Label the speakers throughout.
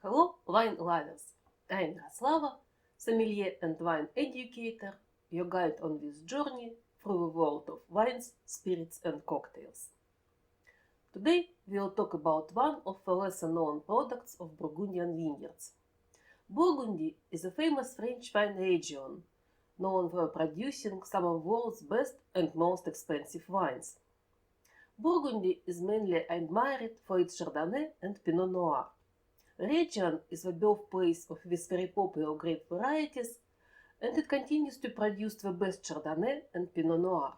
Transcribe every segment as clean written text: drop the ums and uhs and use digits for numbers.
Speaker 1: Hello, wine lovers! I'm Yaroslava, sommelier and wine educator, your guide on this journey through the world of wines, spirits and cocktails. Today we will talk about one of the lesser known products of Burgundian vineyards. Burgundy is a famous French wine region, known for producing some of the world's best and most expensive wines. Burgundy is mainly admired for its Chardonnay and Pinot Noir. The region is the birthplace of these very popular grape varieties, and it continues to produce the best Chardonnay and Pinot Noir.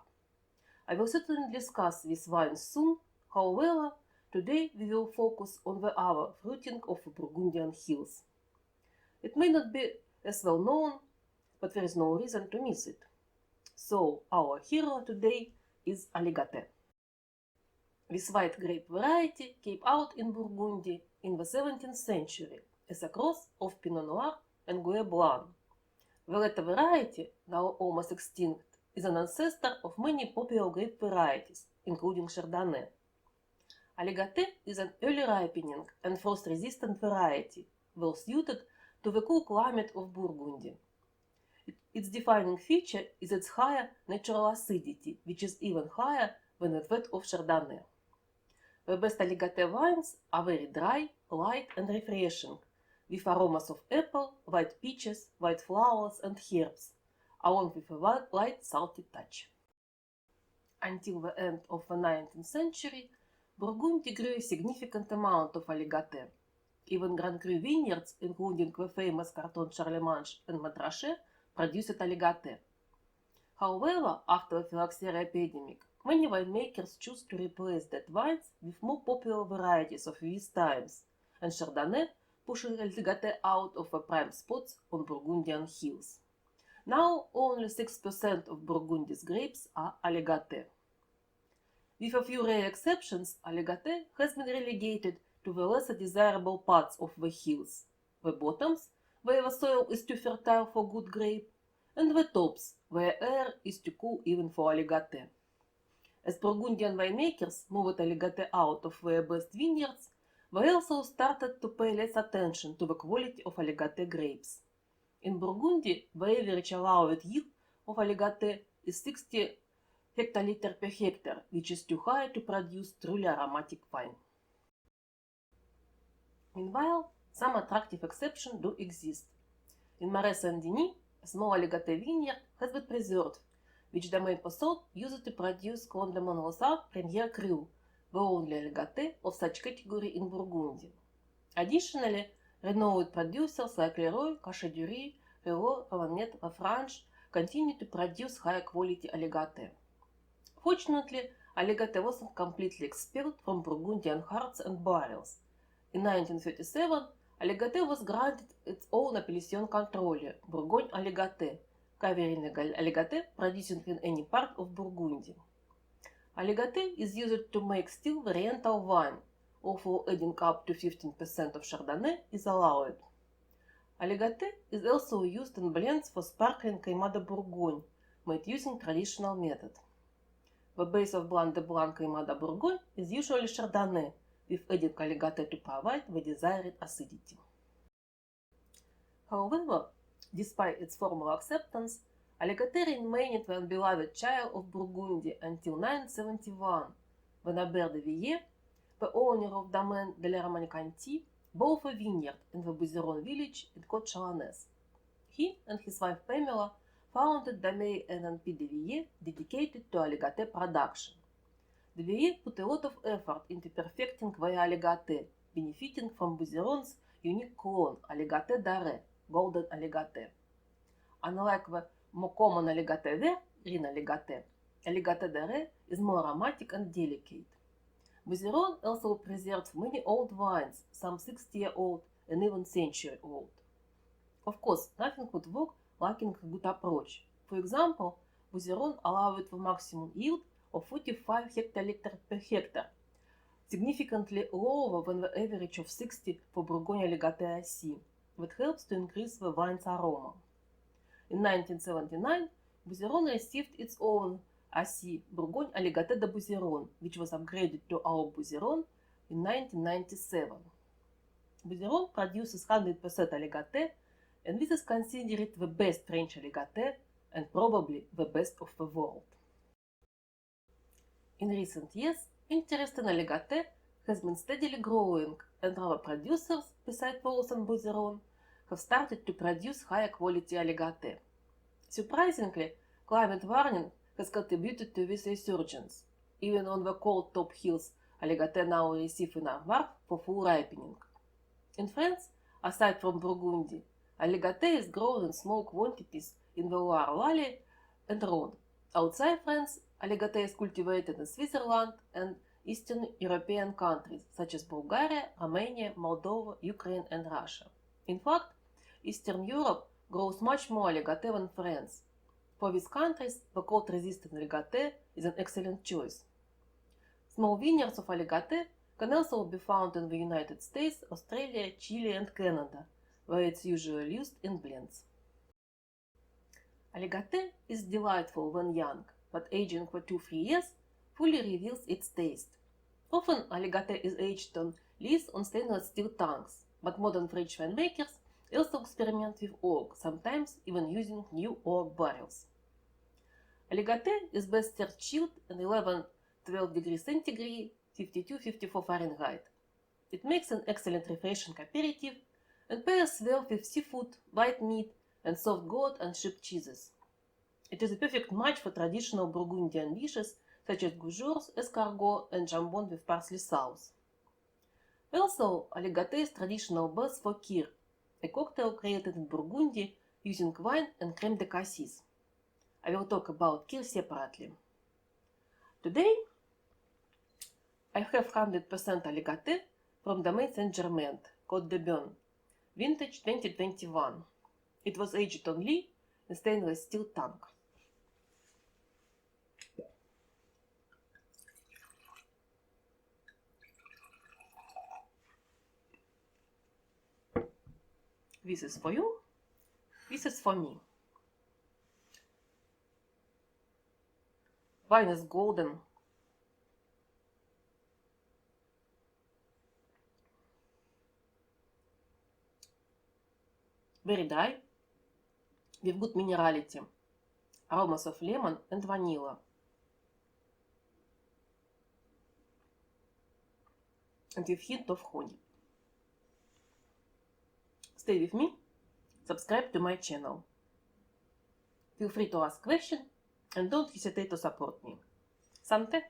Speaker 1: I will certainly discuss these wines soon. However, today we will focus on the other fruiting of the Burgundian hills. It may not be as well known, but there is no reason to miss it. So our hero today is Aligoté. This white grape variety came out in Burgundy in the 17th century as a cross of Pinot Noir and Gouais Blanc. The latter variety, now almost extinct, is an ancestor of many popular grape varieties, including Chardonnay. Aligoté is an early ripening and frost-resistant variety, well suited to the cool climate of Burgundy. Its defining feature is its higher natural acidity, which is even higher than that of Chardonnay. The best Aligoté wines are very dry, light and refreshing, with aromas of apple, white peaches, white flowers and herbs, along with a light salty touch. Until the end of the 19th century, Burgundy grew a significant amount of Aligoté. Even Grand Cru vineyards, including the famous Carton Charlemagne and Montrachet, produced Aligoté. However, after the phylloxera epidemic, many winemakers choose to replace that wines with more popular varieties of these times, and Chardonnay pushes Aligoté out of the prime spots on Burgundian hills. Now only 6% of Burgundy's grapes are Aligoté. With a few rare exceptions, Aligoté has been relegated to the lesser desirable parts of the hills, the bottoms, where the soil is too fertile for good grape, and the tops, where air is too cool even for Aligoté. As Burgundian winemakers moved Aligoté out of their best vineyards, they also started to pay less attention to the quality of Aligoté grapes. In Burgundy, the average allowed yield of Aligoté is 60 hectoliters per hectare, which is too high to produce truly aromatic wine. Meanwhile, some attractive exceptions do exist. In Marais Saint-Denis, a small Aligoté vineyard has been preserved, which Domaine Possot used to produce Clos de Montrosat Premier Cru, the only Aligoté of such category in Burgundy. Additionally, renowned producers like Leroy, Cachet-Dury, Reuillet, Ravannette, Lafranche continue to produce high-quality Aligoté. Fortunately, Aligoté wasn't completely expelled from Burgundian hearths and barrels. In 1937, Aligoté was granted its own appellation contrôle, Bourgogne Aligoté, covering Aligoté produced in any part of Burgundy. Aligoté is used to make still variantal wine, although adding up to 15% of Chardonnay is allowed. Aligoté is also used in blends for sparkling Crémant de Bourgogne, made using traditional method. The base of Blanc de Blanc Crémant de Bourgogne is usually Chardonnay, with adding Aligoté to provide the desired acidity. However, despite its formal acceptance, Aligoté remained the unbeloved child of Burgundy until 1971, when Albert de Villiers, the owner of Domaine de la Romanée-Conti, bought a vineyard in the Bouzeron village in Côte Chalonnaise. He and his wife Pamela founded Domaine NNP de Villiers, dedicated to Aligoté production. De Villiers put a lot of effort into perfecting the Aligoté, benefiting from Bouzeron's unique clone, Aligoté d'Arrêt, Golden Aligoté. Unlike the more common Aligoté vert, green Aligoté, Aligoté d'Arrêt is more aromatic and delicate. Bouzeron also preserved many old wines, some 60-year-old and even century-old. Of course, nothing would work lacking a good approach. For example, Bouzeron allowed the maximum yield of 45 hectoliters per hectare, significantly lower than the average of 60 for Bourgogne Aligoté Assis, that helps to increase the wine's aroma. In 1979, Bouzeron received its own Assis Bourgogne Aligoté de Bouzeron, which was upgraded to our Bouzeron in 1997. Bouzeron produces 100% aligoté, and this is considered the best French aligoté and probably the best of the world. In recent years, interest in aligoté has been steadily growing, and our producers, besides Wallace and Bouzeron, have started to produce higher quality aligoté. Surprisingly, climate warming has contributed to this resurgence. Even on the cold top hills, aligoté now receive enough warmth for full ripening. In France, aside from Burgundy, aligoté is grown in small quantities in the Loire Valley and Rhone. Outside France, aligoté is cultivated in Switzerland and Eastern European countries such as Bulgaria, Romania, Moldova, Ukraine, and Russia. In fact, Eastern Europe grows much more aligoté than France. For these countries, the cold-resistant aligoté is an excellent choice. Small vineyards of aligoté can also be found in the United States, Australia, Chile, and Canada, where it's usually used in blends. Aligoté is delightful when young, but aging for 2-3 years fully reveals its taste. Often, aligoté is aged on lees on stainless steel tanks, but modern French winemakers also experiment with oak, sometimes even using new oak barrels. Aligoté is best served chilled in 11-12 degrees centigrade, 52-54 Fahrenheit. It makes an excellent refreshing aperitif and pairs well with seafood, white meat, and soft goat and sheep cheeses. It is a perfect match for traditional Burgundian dishes such as gougères, escargot, and jambon with parsley sauce. Also, aligoté is traditional base for kir, a cocktail created in Burgundy using wine and crème de cassis. I will talk about kir separately. Today, I have 100% aligoté from Domaine Saint-Germain, Côte de Beaune, vintage 2021. It was aged on lee in stainless steel tank. This is for you, this is for me. Wine is golden. Very dry, with good minerality, aromas of lemon and vanilla. And with hint of honey. Stay with me, subscribe to my channel. Feel free to ask questions and don't hesitate to support me. Santé!